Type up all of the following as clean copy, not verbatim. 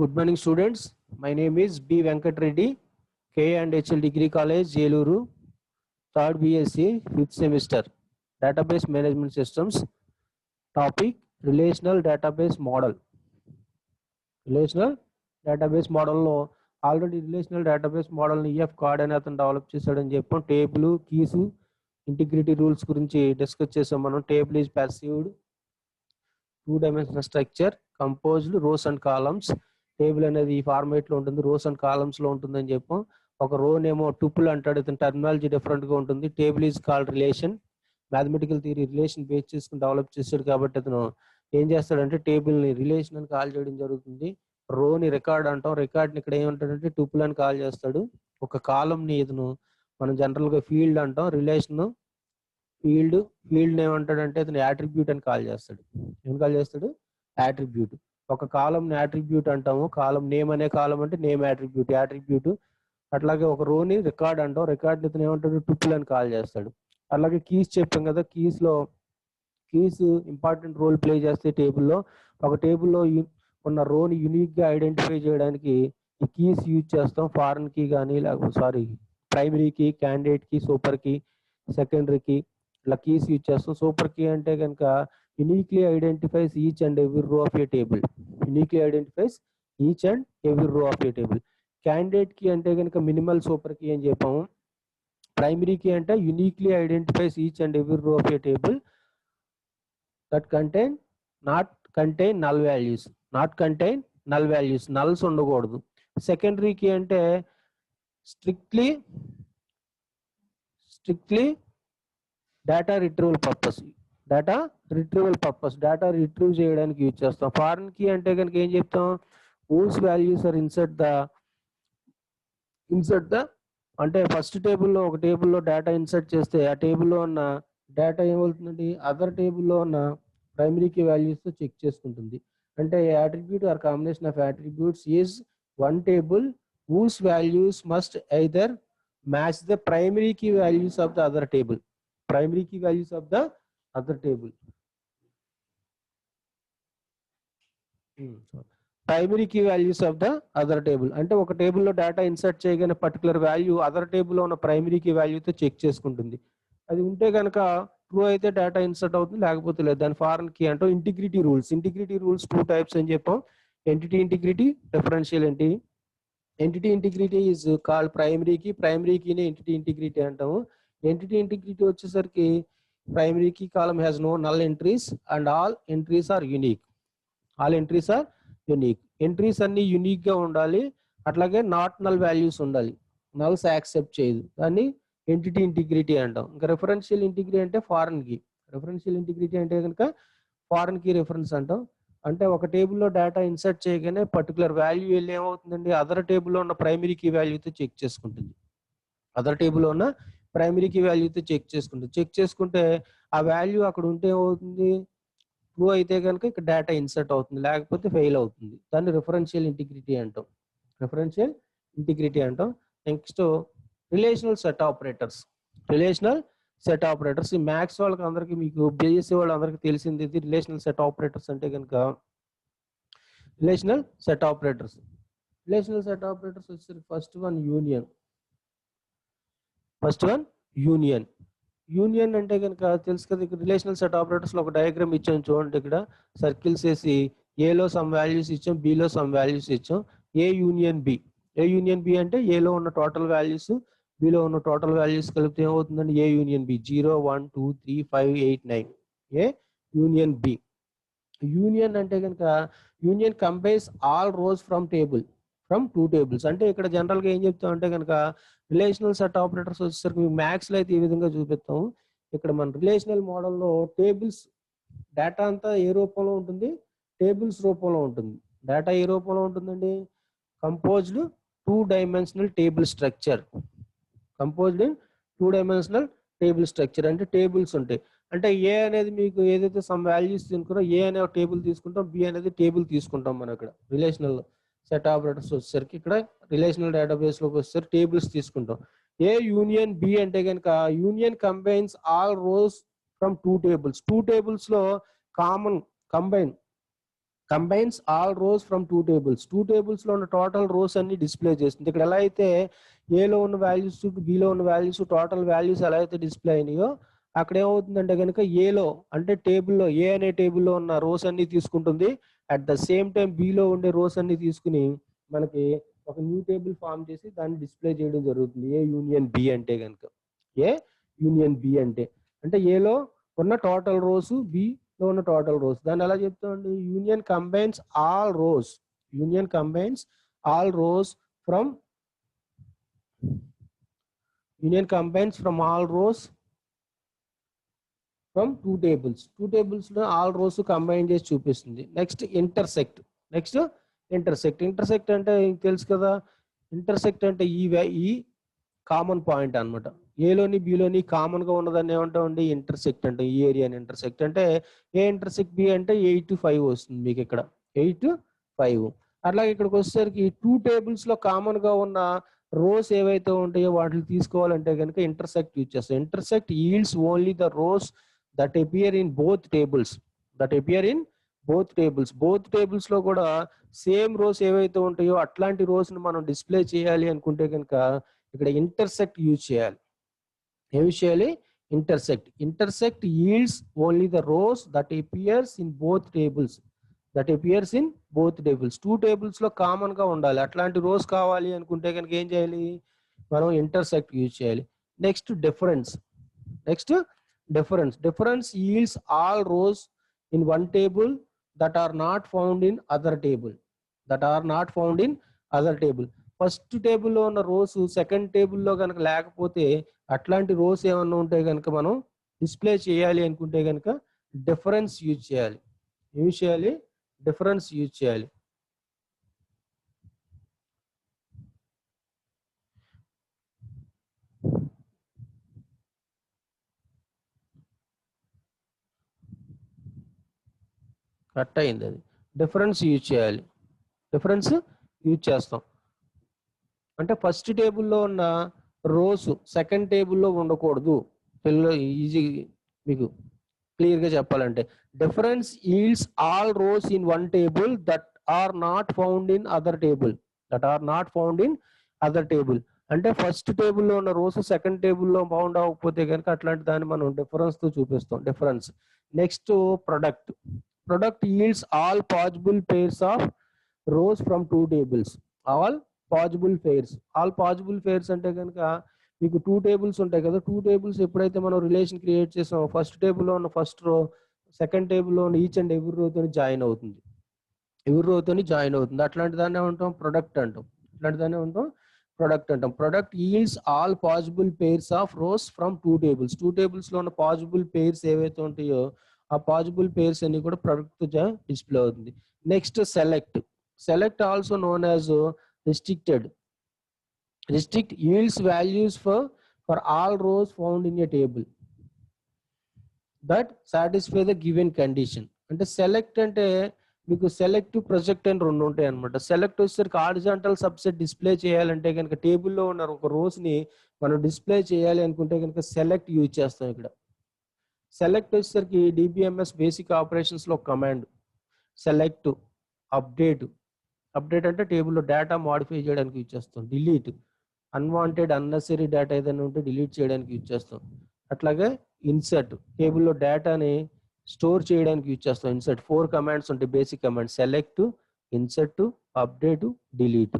Good morning, students. My name is B. Venkat Reddy, K and HL Degree College, Yeluru, third BSc, fifth semester, Database Management Systems. Topic: Relational Database Model. Relational Database Model లో already relational database మోడల్ని EF card అని అతను develop చేశాడని చెప్పాం. Table keys integrity rules గురించి discuss చేసాం మనం. Table is perceived 2-dimensional structure composed rows and columns. Table అనేది ఈ ఫార్మేట్ లో ఉంటుంది, రోస్ అండ్ కాలమ్స్ లో ఉంటుందని చెప్పాం. ఒక రో నేమో టుపుల్ అంటాడు, ఇతని టర్మినాలజీ డిఫరెంట్ గా ఉంటుంది. Table is called relation. Mathematical theory relation base చేసుకుని డెవలప్ చేశాడు కాబట్టి అతను ఏం చేస్తాడంటే టేబుల్ ని రిలేషన్ అని కాల్ చేయడం జరుగుతుంది. రోని రికార్డ్ అంటాం, రికార్డ్ ని ఇక్కడ ఏమంటాడంటే టుపుల్ అని కాల్ చేస్తాడు. ఒక కాలమ్ ని ఇతను మనం జనరల్ గా ఫీల్డ్ అంటాం. రిలేషన్ ఫీల్డ్ ఏమంటాడంటే అతను యాట్రిబ్యూట్ అని కాల్ చేస్తాడు. ఏం కాల్ చేస్తాడు? యాట్రిబ్యూట్. ఒక కాలం ని యాట్రిబ్యూట్ అంటాము. కాలం నేమ్ అనే కాలం అంటే నేమ్ యాట్రిబ్యూట్. అట్లాగే ఒక రోని రికార్డ్ అంటాం, రికార్డ్ ఇతను ఏమంటాడు? టుపుల్ అని కాల్ చేస్తాడు. అలాగే కీస్ చెప్పాం కదా, కీస్ ఇంపార్టెంట్ రోల్ ప్లే చేస్తే టేబుల్లో. ఒక టేబుల్లో ఉన్న రోని యూనిక్ గా ఐడెంటిఫై చేయడానికి ఈ కీస్ యూజ్ చేస్తాం. ఫారెన్ కీ కానీ primary key, candidate key, super key, secondary key, ఇట్లా కీస్ యూజ్ చేస్తాం. సూపర్ కీ అంటే కనుక uniquely identifies each and every row of a table. Candidate key అంటే కనుక మినిమల్ సూపర్ కీ అని చెప్పాము. ప్రైమరీ కీ అంటే uniquely identifies each and every row of a table that not contain null values. Nulls ఉండకూడదు. Secondary key అంటే strictly data retrieval purpose. Data retrieve చేయడానికి use చేస్తాం. Foreign key అంటే కనుక ఏం చెప్తాం? whose values are insert the అంటే first టేబుల్లో ఒక టేబుల్లో డేటా ఇన్సర్ట్ చేస్తే ఆ టేబుల్లో ఉన్న డేటా ఏమవుతుందండి? అదర్ టేబుల్లో ఉన్న ప్రైమరీ కీ వాల్యూస్ తో చెక్ చేసుకుంటుంది. అంటే attribute are combination of attributes is one table whose values must either match the primary key values of the other table. Primary key values of the other table అంటే ఒక టేబుల్లో data insert చేయగానే particular value other టేబుల్లో ఉన్న primary key వాల్యూతో check చేసుకుంటుంది. అది ఉంటే కనుక ట్రూ అయితే డేటా ఇన్సర్ట్ అవుతుంది, లేకపోతే లేదు. దాని ఫారెన్ కీ అంటాం. ఇంటిగ్రిటీ రూల్స్ 2 టైప్స్ అని చెప్పాం. Entity integrity, differential entity. Entity integrity is called primary కీని ఎంటిటీ ఇంటిగ్రిటీ అంటాము. ఎంటిటీ ఇంటిగ్రిటీ వచ్చేసరికి primary key column has no null entries and all entries are unique. Entries అన్ని unique గా ఉండాలి. అట్లాగే నాట్ నల్ వాల్యూస్ ఉండాలి. నల్స్ యాక్సెప్ట్ చేయదు. దాన్ని ఎంటిటీ ఇంటిగ్రిటీ అంటాం. ఇంకా రిఫరెన్షియల్ ఇంటిగ్రిటీ అంటే ఫారెన్ కీ రిఫరెన్స్ అంటాం. అంటే ఒక టేబుల్లో డేటా ఇన్సర్ట్ చేయగానే పర్టికులర్ వాల్యూ వెళ్ళి ఏమవుతుందండి? అదర్ టేబుల్లో ఉన్న ప్రైమరీ కీ వాల్యూతో చెక్ చేసుకుంటుంది. చెక్ చేసుకుంటే ఆ వాల్యూ అక్కడ ఉంటే ఏమవుతుంది? ట్రూ అయితే కనుక ఇక్కడ డేటా ఇన్సర్ట్ అవుతుంది, లేకపోతే ఫెయిల్ అవుతుంది. దాన్ని రిఫరెన్షియల్ ఇంటిగ్రిటీ అంటాం. Next relational set operators. ఈ మ్యాథ్స్ వాళ్ళకి అందరికి, మీకు బీఎస్సీ వాళ్ళందరికీ తెలిసింది ఇది. రిలేషనల్ సెట్ ఆపరేటర్స్ అంటే కనుక రిలేషనల్ సెట్ ఆపరేటర్స్ వచ్చేసరికి ఫస్ట్ వన్ యూనియన్ అంటే కనుక తెలుసు కదా. రిలేషనల్ సెట్ ఆపరేటర్స్ లో ఒక డయాగ్రామ్ ఇచ్చాం చూడండి. ఇక్కడ సర్కిల్స్ వేసి ఏలో సమ్ వాల్యూస్ ఇచ్చాం, బిలో సమ్ వాల్యూస్ ఇచ్చాం. ఏ యూనియన్ బి అంటే ఏలో ఉన్న టోటల్ వాల్యూస్, బిలో ఉన్న టోటల్ వాల్యూస్ కలిపితే ఏమవుతుందండి? A union B. 0 1 2 3 5 8 9 A union B. Union అంటే కనుక union combines all rows from 2 tables. అంటే ఇక్కడ జనరల్ గా ఏం చెప్తాం అంటే కనుక రిలేషనల్ సెట్ ఆపరేటర్స్ వచ్చేసరికి మ్యాథ్స్ లో అయితే ఈ విధంగా చూపిస్తాము. ఇక్కడ మన రిలేషనల్ మోడల్లో టేబుల్స్ డేటా అంతా ఏ రూపంలో ఉంటుంది? టేబుల్స్ రూపంలో ఉంటుంది. డేటా ఏ రూపంలో ఉంటుందండి? Composed 2-dimensional table structure. అంటే టేబుల్స్ ఉంటాయి. అంటే ఏ అనేది మీకు ఏదైతే సమ్ వాల్యూస్ తీసుకున్నారో ఏ అనే టేబుల్ తీసుకుంటాం, బి అనేది టేబుల్ తీసుకుంటాం. మనం ఇక్కడ రిలేషనల్ సెట్ ఆపరేటర్స్ వచ్చేసరికి ఇక్కడ రిలేషనల్ డేటాబేస్ లోకి వచ్చేసరికి టేబుల్స్ తీసుకుంటాం. ఏ యూనియన్ బి అంటే కనుక union combines all rows from 2 tables. 2 tables లో combine combines all rows from two tables. Two tables లో ఉన్న టోటల్ రోస్ అన్ని డిస్ప్లే చేస్తుంది. ఇక్కడ ఎలా అయితే ఏలో ఉన్న వాల్యూస్ బిలో ఉన్న వాల్యూస్ టోటల్ వాల్యూస్ ఎలా అయితే డిస్ప్లే అయినాయో అక్కడ ఏమవుతుందంటే కనుక ఏలో అంటే టేబుల్లో ఏ అనే టేబుల్లో ఉన్న రోస్ అన్ని తీసుకుంటుంది. At the same time below ఉండే రోస్ అన్ని తీసుకుని మనకి ఒక న్యూ టేబుల్ ఫామ్ చేసి దాన్ని డిస్ప్లే చేయడం జరుగుతుంది. ఏ యూనియన్ బి అంటే కనుక ఏ యూనియన్ బి అంటే అంటే ఏలో ఉన్న టోటల్ రోస్ బిలో ఉన్న టోటల్ రోస్. దాన్ని ఎలా చెప్తామండి? Union combines all rose. Union combines all rows from union combines from all rows from two tables. Two tables లో ఆల్ రోస్ కంబైన్ చేసి చూపిస్తుంది. Next intersect. Next intersect. Intersect అంటే తెలుసు కదా, ఇంటర్సెక్ట్ అంటే ఈ కామన్ పాయింట్ అనమాట. ఏలోని బిలోని కామన్ గా ఉన్నదాన్ని ఏమంటామండి? ఇంటర్సెక్ట్ అంటే. ఈ ఏరియాని ఇంటర్సెక్ట్ అంటే ఏ ఇంటర్సెక్ట్ బి అంటే 8-5 వస్తుంది మీకు ఇక్కడ 8-5. అట్లాగే ఇక్కడికి వచ్చేసరికి టూ టేబుల్స్ లో కామన్ గా ఉన్న రోస్ ఏవైతే ఉంటాయో వాటిని తీసుకోవాలంటే కనుక ఇంటర్సెక్ట్ యూజ్ చేస్తాం. Intersect yields only the rose that appear in both tables. Both tables లో కూడా సేమ్ రోస్ ఏవైతే ఉంటాయో అట్లాంటి రోస్ ని మనం డిస్ప్లే చేయాలి అనుకుంటే కనుక ఇక్కడ ఇంటర్సెక్ట్ యూజ్ చేయాలి. ఏమి చేయాలి? Intersect. Intersect yields only the rose that appears in both tables. Two tables లో కామన్ గా ఉండాలి. అట్లాంటి రోస్ కావాలి అనుకుంటే కనుక ఏం చేయాలి? మనం ఇంటర్సెక్ట్ యూజ్ చేయాలి. Next difference. Difference yields all rows in one table that are not found in other table. First టేబుల్లో ఉన్న రోస్ సెకండ్ టేబుల్లో కనుక లేకపోతే అట్లాంటి రోస్ ఏమన్నా ఉంటే కనుక మనం డిస్ప్లే చేయాలి అనుకుంటే కనుక డిఫరెన్స్ యూజ్ చేయాలి. డిఫరెన్స్ యూజ్ చేయాలి. కట్ అయింది. అది డిఫరెన్స్ యూజ్ చేయాలి. డిఫరెన్స్ యూజ్ చేస్తాం అంటే ఫస్ట్ టేబుల్లో ఉన్న రోస్ సెకండ్ టేబుల్లో ఉండకూడదు. ఈజీ మీకు క్లియర్ గా చెప్పాలంటే difference yields all rows in one table that are not found in other table. అంటే ఫస్ట్ టేబుల్లో ఉన్న రోస్ సెకండ్ టేబుల్లో ఫౌండ్ అవ్వకపోతే కనుక అట్లాంటి దాన్ని మనం డిఫరెన్స్ తో చూపిస్తాం. Difference. Next product yields all possible pairs of rose from two tables. All possible pairs అంటే కనుక మీకు టూ టేబుల్స్ ఉంటాయి కదా. టూ టేబుల్స్ ఎప్పుడైతే మనం రిలేషన్ క్రియేట్ చేసామో ఫస్ట్ టేబుల్లో ఉన్న ఫస్ట్ రో సెకండ్ టేబుల్లో ఉన్న ఈచ్ అండ్ ఎవ్రీ రోతో జాయిన్ అవుతుంది. అట్లాంటి దాన్ని ఏమంటాం? ప్రొడక్ట్ అంటాం. Product yields all possible pairs of rose from two tables. Two tables లో ఉన్న పాసిబుల్ పేర్స్ ఏవైతే ఉంటాయో ఆ పాసిబుల్ పేర్స్ అన్ని కూడా ప్రొడక్ట్ డిస్ప్లే అవుతుంది. Next select also known as restricted yields values for all rows found in a table that satisfy the given condition. అంటే select అంటే మీకు సెలెక్ట్ ప్రొజెక్ట్ అని రెండు ఉంటాయి అనమాట. సెలెక్ట్ వచ్చేసరికి హారిజాంటల్ సబ్సెట్ డిస్ప్లే చేయాలంటే కనుక టేబుల్లో ఉన్న ఒక రోస్ ని మనం డిస్ప్లే చేయాలి అనుకుంటే కనుక సెలెక్ట్ యూజ్ చేస్తాం. ఇక్కడ సెలెక్ట్ వచ్చేసరికి డిబిఎంఎస్ బేసిక్ ఆపరేషన్స్ లో కమాండ్ సెలెక్ట్, అప్డేట్ అంటే టేబుల్లో డేటా మాడిఫై చేయడానికి యూజ్ చేస్తాం. డిలీట్ అన్వాంటెడ్ అన్నెసరీ డేటా ఏదైనా ఉంటే డిలీట్ చేయడానికి యూజ్ చేస్తాం. అట్లాగే ఇన్సర్ట్ టేబుల్లో డేటాని స్టోర్ చేయడానికి యూజ్ చేస్తాం. ఇన్సర్ట్ 4 కమాండ్స్ ఉంటాయి basic commands. Select, insert, update, delete.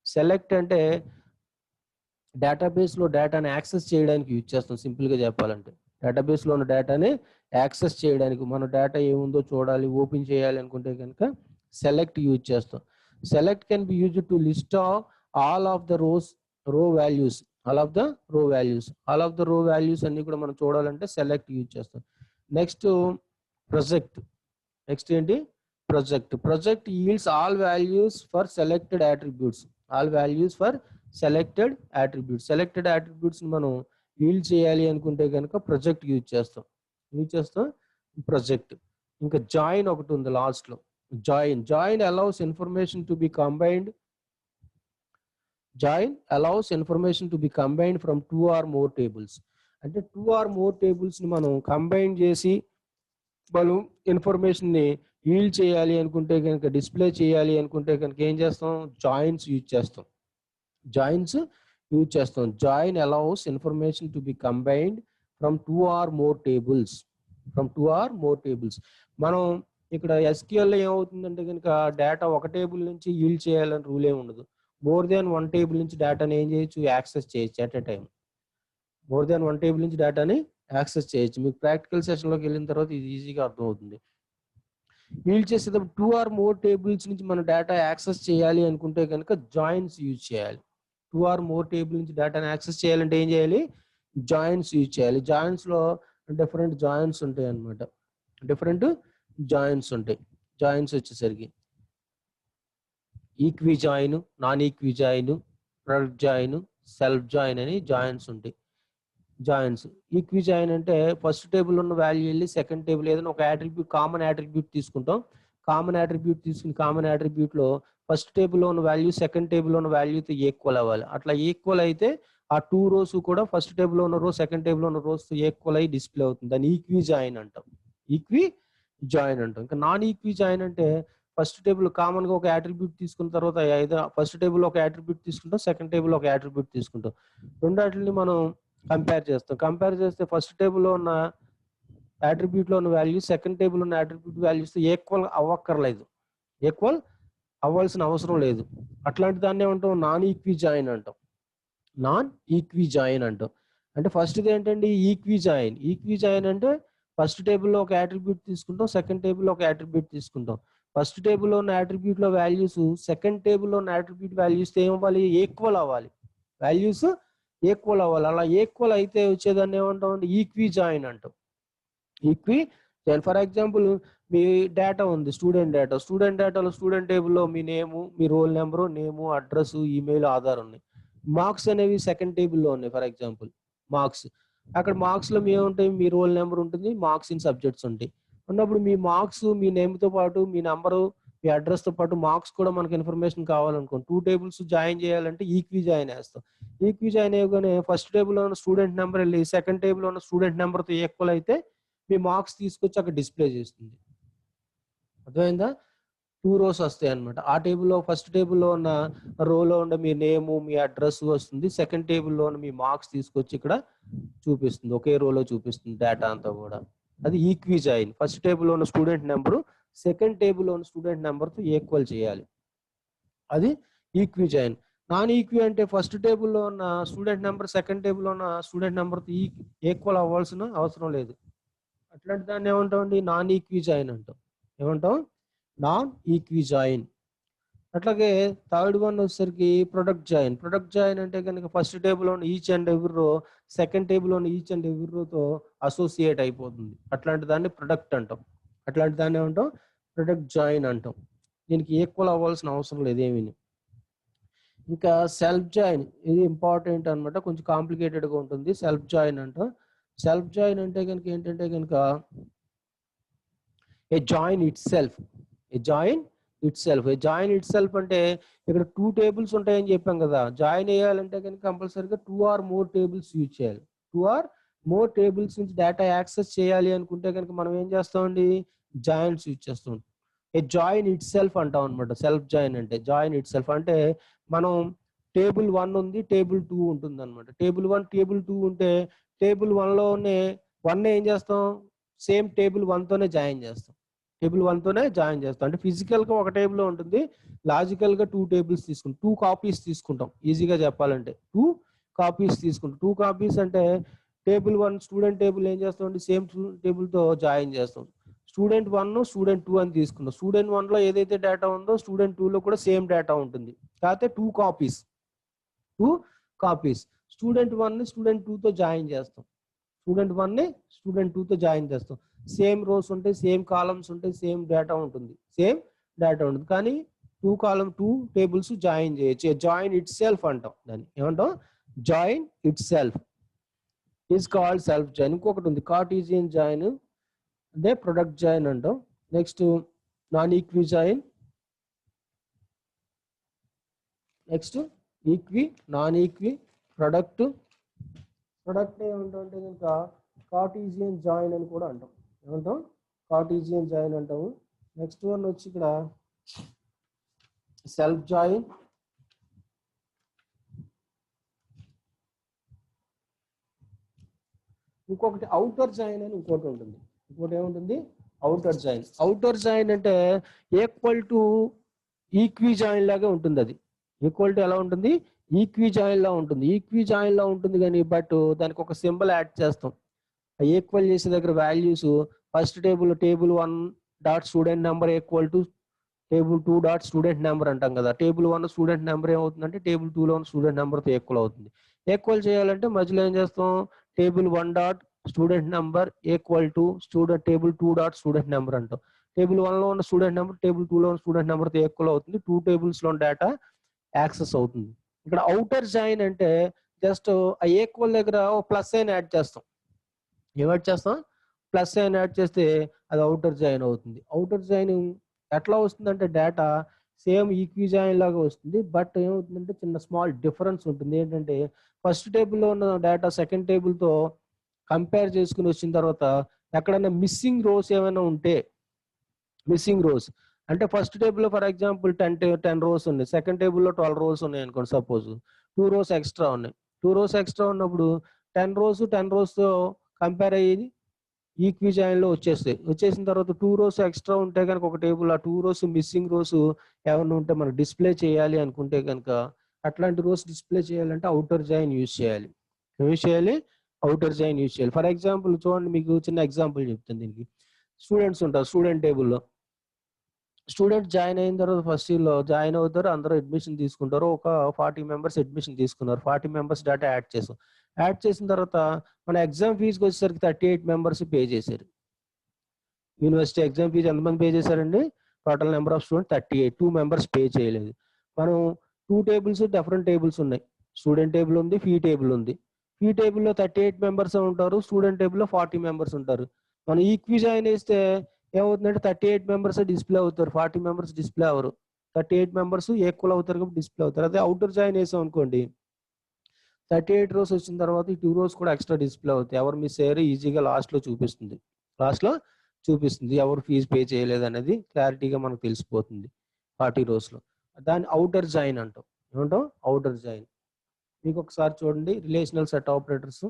Select అంటే డేటాబేస్ లో డేటాని యాక్సెస్ చేయడానికి యూజ్ చేస్తాం. సింపుల్ గా చెప్పాలంటే డేటాబేస్ లో ఉన్న డేటాని యాక్సెస్ చేయడానికి మనం డేటా ఏముందో చూడాలి ఓపెన్ చేయాలి అనుకుంటే కనుక సెలెక్ట్ యూజ్ చేస్తాం. Select can be used to list all of the row values. All of the row values అన్ని కూడా మనం చూడాలంటే సెలెక్ట్ యూజ్ చేస్తాం. Next project. ఏంటి? Project yields all values for selected attributes. Selected attributes మనం yield చేయాలి అనుకుంటే కనుక ప్రొజెక్ట్ యూజ్ చేస్తాం. ప్రొజెక్ట్. ఇంకా జాయిన్ ఒకటి ఉంది లాస్ట్ లో. Join allows information to be combined. From two or more tables. అంటే 2 or more tables ని మనం కంబైన్ చేసి మనం ఇన్ఫర్మేషన్ ని ఈల్డ్ చేయాలి అనుకుంటే కనుక, డిస్ప్లే చేయాలి అనుకుంటే కనుక ఏం చేస్తాం, జాయిన్స్ యూజ్ చేస్తాం. జాయిన్స్ యూజ్ చేస్తాం. Join allows information to be combined from 2 or more tables. మనం ఇక్కడ SQL లో ఏమవుతుందంటే కనుక డేటా ఒక టేబుల్ నుంచి ఈల్డ్ చేయాలని రూల్ ఏమి ఉండదు. మోర్ దాన్ వన్ టేబుల్ నుంచి డేటాని ఏం చేయొచ్చు, యాక్సెస్ చేయొచ్చు at a time. More than one table నుంచి డేటాని యాక్సెస్ చేయొచ్చు. మీకు ప్రాక్టికల్ సెషన్లోకి వెళ్ళిన తర్వాత ఇది ఈజీగా అర్థమవుతుంది. ఈల్డ్ చేసేటప్పుడు 2 or more టేబుల్స్ నుంచి మనం డేటా యాక్సెస్ చేయాలి అనుకుంటే కనుక జాయిన్స్ యూజ్ చేయాలి. 2 or more టేబుల్ నుంచి డేటాని యాక్సెస్ చేయాలంటే ఏం చేయాలి, జాయిన్స్ యూజ్ చేయాలి. జాయిన్స్ లో డిఫరెంట్ జాయిన్స్ ఉంటాయి అన్నమాట. డిఫరెంట్ జాయిన్స్ ఉంటాయి. జాయిన్స్ వచ్చేసరికి equi join, non equi join, product join, self join అని జాయిన్స్ ఉంటాయి. జాయిన్స్ ఈక్వి జాయిన్ అంటే ఫస్ట్ టేబుల్ ఉన్న వాల్యూ వెళ్ళి సెకండ్ టేబుల్ ఏదైనా ఒక యాట్రిబ్యూట్, కామన్ యాట్రిబ్యూట్ తీసుకుంటాం. కామన్ యాట్రిబ్యూట్ తీసుకుని కామన్ యాట్రిబ్యూట్ లో ఫస్ట్ టేబుల్లో ఉన్న వాల్యూ సెకండ్ టేబుల్లో ఉన్న వాల్యూతో ఈక్వల్ అవ్వాలి. అట్లా ఈక్వల్ అయితే ఆ 2 rows కూడా ఫస్ట్ టేబుల్లో ఉన్న రో సెకండ్ టేబుల్లో ఉన్న రోస్ ఈక్వల్ అయ్యి డిస్ప్లే అవుతుంది. దాన్ని ఈక్వి జాయిన్ అంటాం. ఈక్వి జాయిన్ అంటాం. ఇంకా నాన్ ఈక్వి జాయిన్ అంటే ఫస్ట్ టేబుల్ కామన్ గా ఒక యాట్రిబ్యూట్ తీసుకున్న తర్వాత ఏదో ఫస్ట్ టేబుల్ ఒక యాట్రిబ్యూట్ తీసుకుంటాం, సెకండ్ టేబుల్ ఒక యాట్రిబ్యూట్ తీసుకుంటాం. రెండాటిని మనం కంపేర్ చేస్తాం. కంపేర్ చేస్తే ఫస్ట్ టేబుల్లో ఉన్న యాట్రిబ్యూట్ లో ఉన్న వాల్యూ సెకండ్ టేబుల్ ఉన్న యాట్రిబ్యూట్ వాల్యూస్ ఈక్వల్ అవ్వక్కర్లేదు, ఈక్వల్ అవ్వాల్సిన అవసరం లేదు. అట్లాంటి దాన్ని ఏమంటాం, నాన్ ఈక్వి జాయిన్ అంటాం. నాన్ ఈక్వి జాయిన్ అంటాం. అంటే ఫస్ట్ది ఏంటండి, ఈక్వి జాయిన్. ఈక్వి జాయిన్ అంటే ఫస్ట్ టేబుల్లో ఒక యాట్రిబ్యూట్ తీసుకుంటాం, సెకండ్ టేబుల్లో ఒక యాట్రిబ్యూట్ తీసుకుంటాం. ఫస్ట్ టేబుల్లో ఉన్న యాట్రిబ్యూట్ లో వాల్యూస్ సెకండ్ టేబుల్లో ఉన్న యాట్రిబ్యూట్ వాల్యూస్ ఏమవ్వాలి, ఈక్వల్ అవ్వాలి. వాల్యూస్ ఈక్వల్ అవ్వాలి. అలా ఈక్వల్ అయితే వచ్చేదాన్ని ఏమంటాం అంటే ఈక్వి జాయిన్ అంటాం. Equi join. For example me data ఉంది, స్టూడెంట్ డేటా. స్టూడెంట్ డేటాలో స్టూడెంట్ టేబుల్లో మీ నేము, మీ రోల్ నెంబరు, నేము, అడ్రస్, ఈమెయిల్, ఆధార్ ఉన్నాయి. మార్క్స్ అనేవి సెకండ్ టేబుల్లో ఉన్నాయి. ఫర్ ఎగ్జాంపుల్ మార్క్స్, అక్కడ మార్క్స్ లో ఏముంటాయి, మీ రోల్ నెంబర్ ఉంటుంది, మార్క్స్ ఇన్ సబ్జెక్ట్స్ ఉంటాయి. ఉన్నప్పుడు మీ మార్క్స్, మీ నేమ్ తో పాటు మీ నంబరు, మీ అడ్రస్ తో పాటు మార్క్స్ కూడా మనకి ఇన్ఫర్మేషన్ కావాలనుకో, 2 tables జాయిన్ చేయాలంటే ఈక్వి జాయిన్ వేస్తాం. ఈక్వి జాయిన్ అయ్యగానే ఫస్ట్ టేబుల్ లో ఉన్న స్టూడెంట్ నెంబర్ వెళ్ళి సెకండ్ టేబుల్ లో ఉన్న స్టూడెంట్ నెంబర్ తో ఈక్వల్ అయితే మీ మార్క్స్ తీసుకొచ్చి అక్కడ డిస్ప్లే చేస్తుంది. అర్థమైందా? 2 rows వస్తాయి అనమాట. ఆ టేబుల్లో ఫస్ట్ టేబుల్లో ఉన్న రోలో ఉన్న మీ నేము, మీ అడ్రస్ వస్తుంది. సెకండ్ టేబుల్లో ఉన్న మీ మార్క్స్ తీసుకొచ్చి ఇక్కడ చూపిస్తుంది, ఒకే రోలో చూపిస్తుంది డేటా అంతా కూడా. అది ఈక్వి జాయిన్. ఫస్ట్ టేబుల్లో ఉన్న స్టూడెంట్ నెంబరు సెకండ్ టేబుల్లో ఉన్న స్టూడెంట్ నెంబర్తో ఈక్వల్ చేయాలి. అది ఈక్వి జాయిన్. నాన్ ఈక్వి అంటే ఫస్ట్ టేబుల్లో ఉన్న స్టూడెంట్ నెంబర్ సెకండ్ టేబుల్లో ఉన్న స్టూడెంట్ నెంబర్తో ఈక్వల్ అవ్వాల్సిన అవసరం లేదు. అట్లాంటి దాన్ని ఏమంటామండి, నాన్ ఈక్వి జాయిన్ అంటాం. ఏమంటాం, నాన్ ఈక్వి జాయిన్. అట్లాగే థర్డ్ వన్ వచ్చేసరికి ప్రొడక్ట్ జాయిన్. ప్రొడక్ట్ జాయిన్ అంటే కనుక ఫస్ట్ టేబుల్ ఉన్న ఈచ్ అండ్ ఎవ్రీ రో సెకండ్ టేబుల్ ఉన్న ఈచ్ అండ్ ఎవ్రీ రోతో అసోసియేట్ అయిపోతుంది. అట్లాంటి దాన్ని ప్రొడక్ట్ అంటాం. అట్లాంటి దాన్ని ఏమంటాం, ప్రొడక్ట్ జాయిన్ అంటాం. దీనికి ఈక్వల్ అవ్వాల్సిన అవసరం లేదు ఏమీ. ఇంకా సెల్ఫ్ జాయిన్, ఇది ఇంపార్టెంట్ అనమాట, కొంచెం కాంప్లికేటెడ్గా ఉంటుంది. సెల్ఫ్ జాయిన్ అంటాం. సెల్ఫ్ జాయిన్ అంటే కనుక ఏంటంటే కనుక a join it self. A join it self. A join it self అంటే ఇక్కడ 2 tables ఉంటాయని చెప్పాం కదా. జాయిన్ చేయాలంటే కనుక కంపల్సరీగా 2 or more tables యూజ్ చేయాలి. 2 or more tables నుంచి డేటా యాక్సెస్ చేయాలి అనుకుంటే కనుక మనం ఏం చేస్తామండి, జాయిన్స్ యూజ్ చేస్తాం. ఏ జాయిన్ ఇట్ సెల్ఫ్ అంటాం అనమాట. సెల్ఫ్ జాయిన్ అంటే జాయిన్ ఇట్ సెల్ఫ్ అంటే మనం టేబుల్ 1 ఉంది, టేబుల్ 2 ఉంటుంది అనమాట. టేబుల్ 1 టేబుల్ 2 ఉంటే టేబుల్ 1లోనే 1 ఏం చేస్తాం, సేమ్ టేబుల్ 1 తోనే జాయిన్ చేస్తాం. టేబుల్ 1 తోనే జాయిన్ చేస్తాం. అంటే ఫిజికల్ గా ఒక టేబుల్ లో ఉంటుంది, లాజికల్ గా 2 tables తీసుకుంటాం. 2 copies తీసుకుంటాం. ఈజీగా చెప్పాలంటే 2 copies తీసుకుంటాం. 2 copies అంటే టేబుల్ 1 స్టూడెంట్ టేబుల్ ఏం చేస్తాం, సేమ్ టేబుల్ తో జాయిన్ చేస్తాం. స్టూడెంట్ 1 స్టూడెంట్ 2 అని తీసుకున్నాం. స్టూడెంట్ 1 లో ఏదైతే డేటా ఉందో స్టూడెంట్ 2 లో కూడా సేమ్ డేటా ఉంటుంది. కాకపోతే 2 copies. 2 copies. స్టూడెంట్ 1 ని స్టూడెంట్ 2 తో జాయిన్ చేస్తాం. స్టూడెంట్ 1 ని స్టూడెంట్ 2 తో జాయిన్ చేస్తాం. సేమ్ రోస్ ఉంటాయి, సేమ్ కాలమ్స్ ఉంటాయి, సేమ్ డేటా ఉంటుంది. సేమ్ డేటా ఉంటుంది కానీ 2 tables జాయిన్ చేయొచ్చు. జాయిన్ ఇట్ సెల్ఫ్ అంటాం. దాన్ని ఏమంటాం, join it self is called self join. ఇంకొకటి ఉంది కార్టీజియన్ జాయిన్, అదే ప్రొడక్ట్ జాయిన్ అంటాం. Next non equi join, next equi, non equi, product. Product ఏమంటాం అంటే కనుక కార్టీజియన్ జాయిన్ అని కూడా అంటాం. ఏమంటాం, కార్టీజియన్ జాయిన్ అంటాము. నెక్స్ట్ వన్ వచ్చి ఇక్కడ సెల్ఫ్ జాయిన్, ఇంకొకటి అవుటర్ జాయిన్ అని ఇంకోటి ఉంటుంది. ఇంకోటి ఏముంటుంది? Outer join. అవుటర్ జాయిన్ అంటే ఈక్వల్ టు ఈక్వి జాయిన్ లాగా ఉంటుంది. అది ఈక్వల్ టు ఎలా ఉంటుంది? ఈక్వి జాయిన్ లా ఉంటుంది. ఈక్వి జాయిన్ లా ఉంటుంది కానీ బట్ దానికి ఒక సింబల్ యాడ్ చేస్తాం. ఈక్వల్ చేసే దగ్గర values first table 1 dot student number equal to table 2 dot student number అంటాం కదా. టేబుల్ 1 స్టూడెంట్ నెంబర్ ఏమవుతుందంటే టేబుల్ 2 లో ఉన్న స్టూడెంట్ నెంబర్తో ఈక్వల్ అవుతుంది. ఈక్వల్ చేయాలంటే మధ్యలో ఏం చేస్తాం? Table 1 dot student number equal to table 2 dot student number అంటాం. టేబుల్ 1 లో ఉన్న స్టూడెంట్ నెంబర్ టేబుల్ 2 లో ఉన్న స్టూడెంట్ నెంబర్తో ఈక్వల్ అవుతుంది. 2 టేబుల్స్ లో డేటా యాక్సెస్ అవుతుంది. ఇక్కడ అవుటర్ జాయిన్ అంటే జస్ట్ ఆ ఈక్వల్ దగ్గర ప్లస్ సైన్ యాడ్ చేస్తాం. ఏం యాడ్ చేస్తాం? ప్లస్ సైన్ యాడ్ చేస్తే అది అవుటర్ జాయిన్ అవుతుంది. అవుటర్ జాయిన్ ఎట్లా వస్తుందంటే డేటా సేమ్ ఈక్వి జాయిన్ లాగా వస్తుంది. బట్ ఏమవుతుందంటే చిన్న స్మాల్ డిఫరెన్స్ ఉంటుంది. ఏంటంటే ఫస్ట్ టేబుల్లో ఉన్న డేటా సెకండ్ టేబుల్తో కంపేర్ చేసుకుని వచ్చిన తర్వాత ఎక్కడైనా మిస్సింగ్ రోస్ ఏమైనా ఉంటే, మిస్సింగ్ రోస్ అంటే ఫస్ట్ టేబుల్లో ఫర్ ఎగ్జాంపుల్ 10 రోస్ ఉన్నాయి, సెకండ్ టేబుల్లో 12 రోస్ ఉన్నాయి అనుకోండి. సపోజ్ 2 రోస్ ఎక్స్ట్రా ఉన్నాయి. 2 రోస్ ఎక్స్ట్రా ఉన్నప్పుడు 10 రోస్ కంపేర్ అయ్యేది ఈక్వి జాయిన్ లో వచ్చేస్తాయి. వచ్చేసిన తర్వాత 2 రోస్ ఎక్స్ట్రా ఉంటే కనుక ఒక టేబుల్, ఆ 2 రోస్ మిస్సింగ్ రోస్ ఏమైనా ఉంటే మనం డిస్ప్లే చేయాలి అనుకుంటే కనుక అట్లాంటి రోస్ డిస్ప్లే చేయాలంటే అవుటర్ జాయిన్ యూజ్ చేయాలి. యూజ్ చేయాలి, అవుటర్ జాయిన్ యూజ్ చేయాలి. ఫర్ ఎగ్జాంపుల్ చూడండి, మీకు చిన్న ఎగ్జాంపుల్ చెప్తాను దీనికి. స్టూడెంట్స్ ఉంటారు. స్టూడెంట్ టేబుల్లో స్టూడెంట్ జాయిన్ అయిన తర్వాత ఫస్ట్ ఇయర్ లో జాయిన్ అవుతారు, అందరూ అడ్మిషన్ తీసుకుంటారు. ఒక 40 మెంబర్స్ అడ్మిషన్ తీసుకున్నారు. 40 మెంబర్స్ డేటా యాడ్ చేసాం. యాడ్ చేసిన తర్వాత మన ఎగ్జామ్ ఫీజుకి వచ్చేసరికి 38 మెంబర్స్ పే చేశారు. యూనివర్సిటీ ఎగ్జామ్ ఫీజు ఎంతమంది పే చేశారండి? Total number of student 38. 2 members pay చేయలేదు. మనం 2 టేబుల్స్ డిఫరెంట్ టేబుల్స్ ఉన్నాయి. స్టూడెంట్ టేబుల్ ఉంది, ఫీ టేబుల్ ఉంది. ఫీ టేబుల్లో 38 మెంబర్స్ ఉంటారు, స్టూడెంట్ టేబుల్లో 40 మెంబర్స్ ఉంటారు. మనం ఈక్వి జాయిన్ వేస్తే ఏమవుతుందంటే 38 మెంబర్స్ డిస్ప్లే అవుతారు, 40 members display hour. 38 members equal అవుతారు కాబట్టి డిస్ప్లే అవుతారు. అదే అవుటర్ జాయిన్ వేసాం అనుకోండి, 38 రోస్ వచ్చిన తర్వాత ఈ 2 రోస్ కూడా ఎక్స్ట్రా డిస్ప్లే అవుతాయి. ఎవరు మిస్ అయ్యారో ఈజీగా లాస్ట్లో చూపిస్తుంది. లాస్ట్లో చూపిస్తుంది ఎవరు ఫీజు పే చేయలేదు అనేది క్లారిటీగా మనకు తెలిసిపోతుంది 40 రోస్లో. దాన్ని అవుటర్ జాయిన్ అంటాం. ఏమంటాం? Outer join. మీకు ఒకసారి చూడండి, రిలేషనల్ సెట్ ఆపరేటర్స్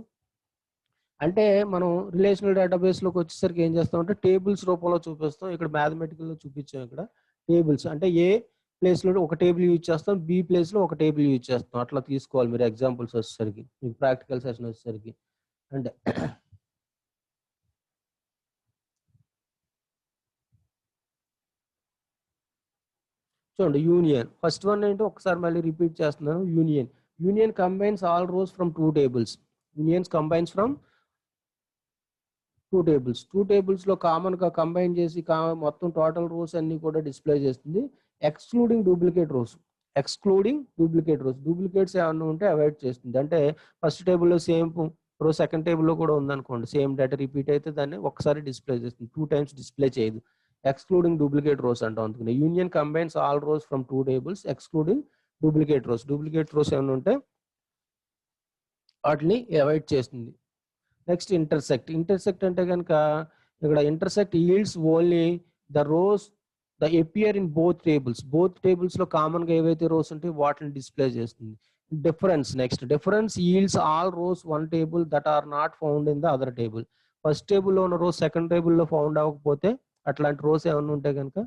అంటే మనం రిలేషనల్ డేటాబేస్లోకి వచ్చేసరికి ఏం చేస్తామంటే టేబుల్స్ రూపంలో చూపిస్తాం. ఇక్కడ మ్యాథమెటికల్లో చూపించాం. ఇక్కడ టేబుల్స్ అంటే ఏ ప్లేస్లో ఒక టేబుల్ యూజ్ చేస్తాం, బి ప్లేస్లో ఒక టేబుల్ యూజ్ చేస్తాం. అట్లా తీసుకోవాలి మీరు ఎగ్జాంపుల్స్ వచ్చేసరికి, మీకు ప్రాక్టికల్ సెషన్ వచ్చేసరికి. అంటే చూడండి, యూనియన్ ఫస్ట్ వన్ ఏంటో ఒకసారి మళ్ళీ రిపీట్ చేస్తున్నాను. Union. Union combines all rows from 2 tables. Unions combines from 2 tables. 2 tables లో కామన్ గా కంబైన్ చేసి మొత్తం టోటల్ రోస్ అన్ని కూడా డిస్ప్లే చేస్తుంది, excluding duplicate rows. Excluding duplicate rows. Duplicates ఏమన్నా ఉంటే అవాయిడ్ చేస్తుంది. అంటే ఫస్ట్ టేబుల్లో సేమ్ రో సెకండ్ టేబుల్లో కూడా ఉందనుకోండి, సేమ్ డేటా రిపీట్ అయితే దాన్ని ఒకసారి డిస్ప్లే చేస్తుంది, 2 టైమ్స్ డిస్ప్లే చేయదు. ఎక్స్క్లూడింగ్ డూప్లికేట్ రోస్ అంటాం. అందుకని union combines all rows from 2 tables excluding duplicate rows. Duplicate rows ఏమైనా ఉంటే వాటిని అవాయిడ్ చేస్తుంది. Next intersect. ఇంటర్సెక్ట్ అంటే కనుక ఇక్కడ intersect yields only the rows the appear in both tables. Both tables లో కామన్ గా ఏవైతే రోస్ ఉంటాయో వాటిని డిస్ప్లే చేస్తుంది. Difference. Next difference yields all rows one table that are not found in the other table. First టేబుల్లో ఉన్న rose second టేబుల్లో found అవ్వకపోతే అట్లాంటి రోస్ ఏమైనా ఉంటే కనుక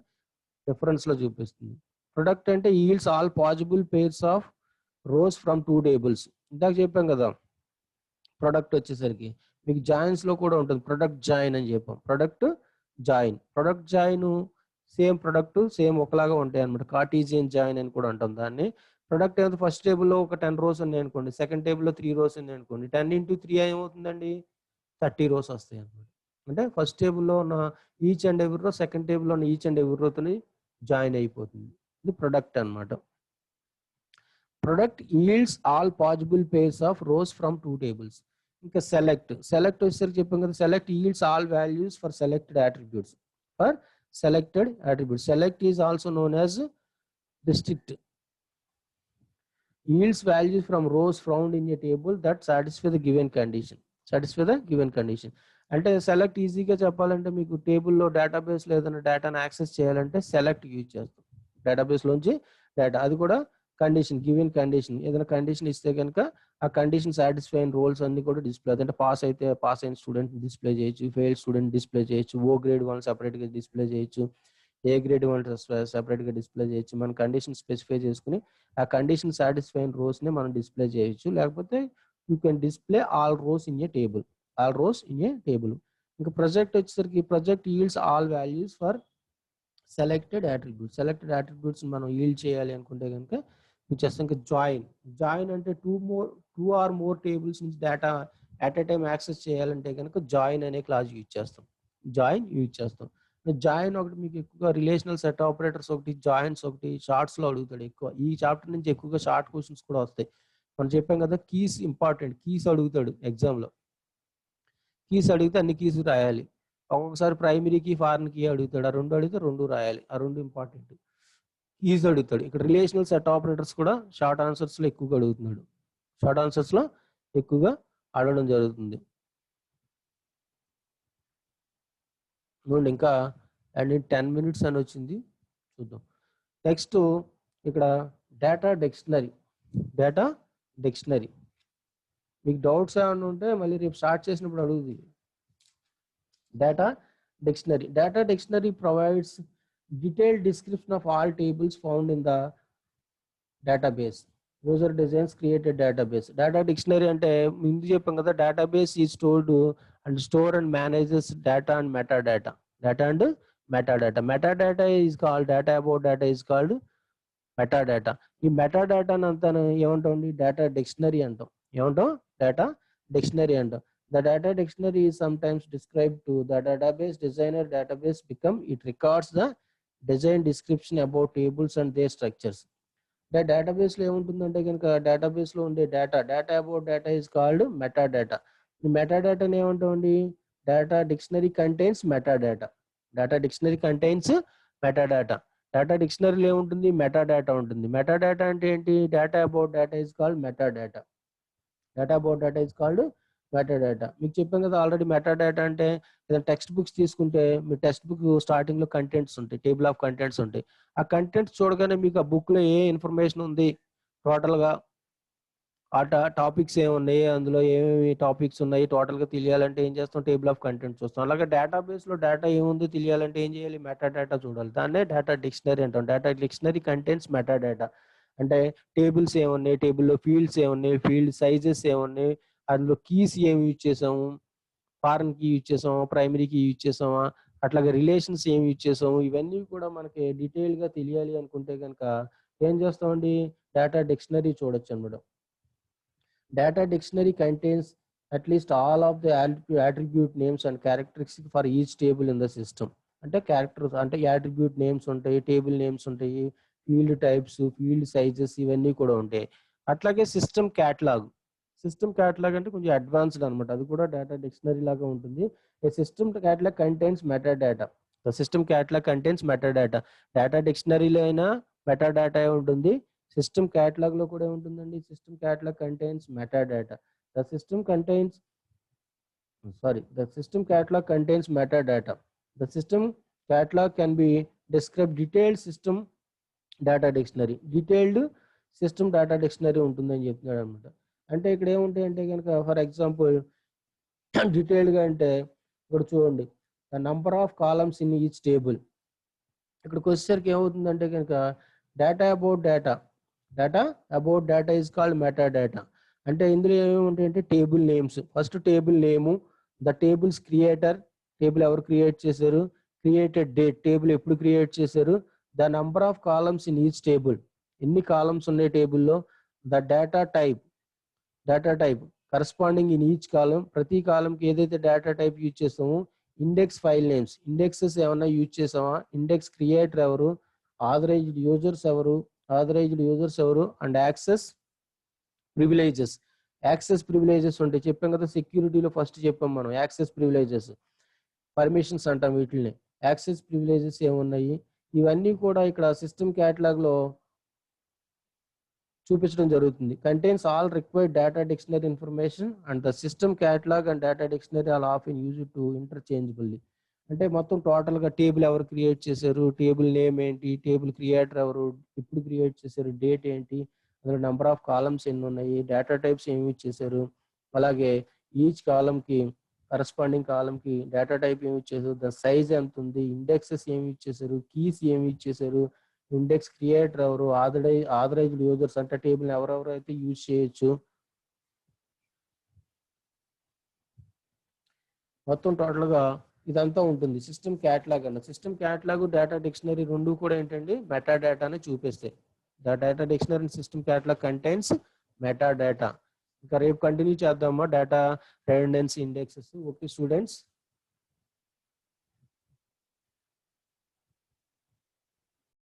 డిఫరెన్స్ లో చూపిస్తుంది. ప్రొడక్ట్ అంటే yields all possible pairs of rose from 2 tables. ఇందాక చెప్పాం కదా, ప్రొడక్ట్ వచ్చేసరికి మీకు జాయిన్స్ లో కూడా ఉంటుంది. ప్రొడక్ట్ జాయిన్ అని చెప్పాం. Product join. Product join same product same ఒకలాగా ఉంటాయి అనమాట. కార్టీజియన్ జాయిన్ అని కూడా అంటాం దాన్ని. ప్రొడక్ట్ ఏమైతే ఫస్ట్ టేబుల్లో ఒక 10 రోస్ ఉన్నాయి అనుకోండి, సెకండ్ టేబుల్లో 3 రోస్ ఉన్నాయి అనుకోండి, 10 into 3 ఏమవుతుందండి? 30 రోస్ వస్తాయి అనమాట. అంటే ఫస్ట్ టేబుల్లో ఉన్న ఈచ్ అండ్ ఎవరి రో సెకండ్ టేబుల్లో ఉన్న ఈచ్ అండ్ ఎవరి రోతోని జాయిన్ అయిపోతుంది. ఇది ప్రొడక్ట్ అనమాట. Product yields all possible pairs of rose from 2 tables. ఇంకా సెలెక్ట్. సెలెక్ట్ వచ్చేసరికి చెప్పాం కదా, select yields all values for selected attributes. For selected attributes. Select is also known as district. Yields values from rows found in a table that satisfy the given condition. Satisfy the given condition. అంటే select ఈజీగా చెప్పాలంటే మీకు టేబుల్లో డేటాబేస్లో ఏదైనా డేటాను access చేయాలంటే select use చేస్తాం. డేటాబేస్లోంచి డేటా అది కూడా కండిషన్ గివెన్ కండిషన్ ఏదైనా కండిషన్ ఇస్తే కనుక ఆ కండిషన్ సాటిస్ఫై అయిన రోల్స్ అన్ని కూడా డిస్ప్లే అంటే పాస్ అయితే పాస్ అయిన స్టూడెంట్ డిస్ప్లే చేయొచ్చు, ఫెయిల్ స్టూడెంట్ డిస్ప్లే చేయొచ్చు, ఓ గ్రేడ్ వన్ సపరేట్గా డిస్ప్లే చేయొచ్చు, ఏ గ్రేడ్ వన్ సపరేట్గా డిస్ప్లే చేయొచ్చు. మన కండిషన్ స్పెసిఫై చేసుకుని ఆ కండిషన్ సాటిస్ఫై అయిన రోస్ని మనం డిస్ప్లే చేయొచ్చు. లేకపోతే you can display all rows in a table, all rows in a table. ఇంకా ప్రొజెక్ట్ వచ్చేసరికి project yields all values for selected attributes. Selected attributes మనం ఈల్డ్ చేయాలి అనుకుంటే కనుక చేస్తాం. ఇంకా జాయిన్ అంటే టూ ఆర్ మోర్ టేబుల్స్ నుంచి data at a time access చేయాలంటే కనుక జాయిన్ అనే క్లాజ్ యూజ్ చేస్తాం. జాయిన్ ఒకటి మీకు ఎక్కువగా రిలేషనల్ సెట్ ఆపరేటర్స్ ఒకటి, జాయిన్స్ ఒకటి షార్ట్స్ లో అడుగుతాడు ఎక్కువ. ఈ చాప్టర్ నుంచి ఎక్కువగా షార్ట్ క్వశ్చన్స్ కూడా వస్తాయి. మనం చెప్పాం కదా కీస్ ఇంపార్టెంట్, కీస్ అడుగుతాడు ఎగ్జామ్ లో. కీస్ అడిగితే అన్ని కీస్ రాయాలి. ఒక్కొక్కసారి ప్రైమరీ కీ ఫారెన్ కీ అడుగుతాడు, ఆ రెండు అడిగితే రెండు రాయాలి, ఆ రెండు ఇంపార్టెంట్. కీస్ అడుగుతాడు. ఇక్కడ రిలేషనల్ సెట్ ఆపరేటర్స్ కూడా షార్ట్ ఆన్సర్స్ లో ఎక్కువగా అడుగుతున్నాడు, షార్ట్ ఆన్సర్స్ లో ఎక్కువగా అడగడం జరుగుతుంది. చూడండి ఇంకా అండ్ 10 minutes అని వచ్చింది, చూద్దాం. నెక్స్ట్ ఇక్కడ డేటా డిక్షనరీ. మీకు డౌట్స్ ఏమైనా ఉంటే మళ్ళీ రేపు స్టార్ట్ చేసినప్పుడు అడుగుతుంది. Data dictionary provides detailed description of all tables found in the database. User designs created database. Data dictionary అంటే ముందు చెప్పాం కదా, database is stored and store and manages data and metadata. Metadata is called data about data is called metadata. ఈ metadata అంతా ఏమంటాం, data dictionary అంటాం. Data dictionary అంటాం. The data dictionary is sometimes described to the database designer. Database become it records the design description about tables and their structures. The database లో ఏముంటుందంటే కనుక database లో ఉండే data about data is called metadata. ఈ metadata ఏమంటామండి, data dictionary contains metadata. Data dictionary contains metadata. Data dictionary లో ఏముంటుంది, metadata ఉంటుంది. Metadata అంటే ఏంటి, data about data is called metadata. Data about data is called metadata. మీకు చెప్పాం కదా already. Metadata అంటే ఏదైనా టెక్స్ట్ బుక్స్ తీసుకుంటే మీ టెక్స్ట్ బుక్ స్టార్టింగ్ లో కంటెంట్స్ ఉంటాయి, టేబుల్ ఆఫ్ కంటెంట్స్ ఉంటాయి. ఆ కంటెంట్స్ చూడగానే మీకు ఆ బుక్ లో ఏ ఇన్ఫర్మేషన్ ఉంది, టోటల్ గా ఆ టాపిక్స్ ఏమున్నాయి, అందులో ఏమేమి టాపిక్స్ ఉన్నాయి టోటల్ గా తెలియాలంటే ఏం చేస్తాం, టేబుల్ ఆఫ్ కంటెంట్స్ చూస్తాం. అలాగే డేటాబేస్ లో డేటా ఏముంది తెలియాలంటే ఏం చేయాలి, మెటాడాటా చూడాలి. దాన్నే డేటా డిక్షనరీ అంటాం. Data dictionary contents metadata. అంటే టేబుల్స్ ఏమున్నాయి, టేబుల్లో ఫీల్డ్స్ ఏమున్నాయి, ఫీల్డ్ సైజెస్ ఏమున్నాయి, అందులో కీస్ ఏమి యూజ్ చేసాము, ఫారెన్ కీ యూజ్ చేసాము, ప్రైమరీ కీ యూజ్ చేసామా, అట్లాగే రిలేషన్స్ ఏమి యూజ్ చేసాము, ఇవన్నీ కూడా మనకి డీటెయిల్ గా తెలియాలి అనుకుంటే కనుక ఏం చేస్తామండి, డేటా డిక్షనరీ చూడొచ్చు అనమాట. Data dictionary contains at least all of the attribute names and characteristic for each table in the system. అంటే క్యారెక్టర్స్ అంటే యాట్రిబ్యూట్ నేమ్స్ ఉంటాయి, టేబుల్ నేమ్స్ ఉంటాయి, ఫీల్డ్ టైప్స్, ఫీల్డ్ సైజెస్ ఇవన్నీ కూడా ఉంటాయి. అట్లాగే సిస్టమ్ క్యాటలాగ్ అంటే కొంచెం అడ్వాన్స్డ్ అనమాట, అది కూడా డేటా డిక్షనరీ లాగా ఉంటుంది. System catalog contains metadata. System catalog contains metadata. Data డిక్షనరీలో అయినా మెటాడాటా ఉంటుంది, సిస్టమ్ క్యాటలాగ్ లో కూడా ఉంటుందండి. System catalog contains metadata. The system catalog contains metadata. The system catalog can be described detailed system data dictionary. Detailed system data dictionary ఉంటుందని చెప్తున్నాడు అనమాట. అంటే ఇక్కడ ఏముంటాయంటే కనుక ఫర్ ఎగ్జాంపుల్ డీటెయిల్డ్ గా అంటే ఇక్కడ చూడండి, the number of columns in each table. ఇక్కడికి వచ్చేసరికి ఏమవుతుందంటే కనుక data about data is called metadata. అంటే ఇందులో ఏమేమి ఉంటాయంటే table names. First table name, the table's creator, table ఎవరు క్రియేట్ చేశారు, క్రియేటెడ్ డేట్, టేబుల్ ఎప్పుడు క్రియేట్ చేశారు, the number of columns in each table, ఎన్ని కాలమ్స్ ఉన్నాయి టేబుల్లో, the data type corresponding in each column, ప్రతి కాలంకి ఏదైతే డేటా టైప్ యూజ్ చేస్తామో, ఇండెక్స్ ఫైల్ నేమ్స్, ఇండెక్సెస్ ఏమన్నా యూజ్ చేసామా, ఇండెక్స్ క్రియేటర్ ఎవరు, ఆథరైజ్డ్ యూజర్స్ ఎవరు అండ్ యాక్సెస్ ప్రివిలేజెస్ ఉంటాయి. చెప్పాం కదా సెక్యూరిటీలో ఫస్ట్ చెప్పాం మనం, యాక్సెస్ ప్రివిలేజెస్, పర్మిషన్స్ అంటాం వీటిని. యాక్సెస్ ప్రివిలేజెస్ ఏమున్నాయి, ఇవన్నీ కూడా ఇక్కడ సిస్టమ్ క్యాటలాగ్ లో చూపించడం జరుగుతుంది. Contains all required data dictionary information and the system catalog and data dictionary all often use to interchangeably. అంటే మొత్తం టోటల్ గా టేబుల్ ఎవరు క్రియేట్ చేశారు, టేబుల్ నేమ్ ఏంటి, టేబుల్ క్రియేటర్ ఎవరు, ఎప్పుడు క్రియేట్ చేశారు, డేట్ ఏంటి, అందులో నెంబర్ ఆఫ్ కాలమ్స్ ఎన్ని ఉన్నాయి, డేటా టైప్స్ ఏమి ఇచ్చేసారు, అలాగే ఈచ్ కాలమ్ కి కరస్పాండింగ్ కాలమ్ కి డేటా టైప్ ఏమి ఇచ్చేసారు, ద సైజ్ ఎంత ఉంది, ఇండెక్సెస్ ఏమి ఇచ్చేసారు, కీస్ ఏమి ఇచ్చేసారు, ఇండెక్స్ క్రియేటర్ ఎవరు, ఆథరైజ్డ్ యూజర్స్ అంటే టేబుల్ ఎవరెవరు అయితే యూజ్ చేయొచ్చు, మొత్తం టోటల్ గా ఇదంతా ఉంటుంది. సిస్టమ్ క్యాటలాగ్ అన్న సిస్టమ్ క్యాటలాగ్ డేటా డిక్షనరీ రెండు కూడా ఏంటండి మెటా డేటాని చూపిస్తాయి. The data dictionary system catalog contains meta data. ఇంకా రేపు కంటిన్యూ చేద్దామా data redundancy indexes. Okay students.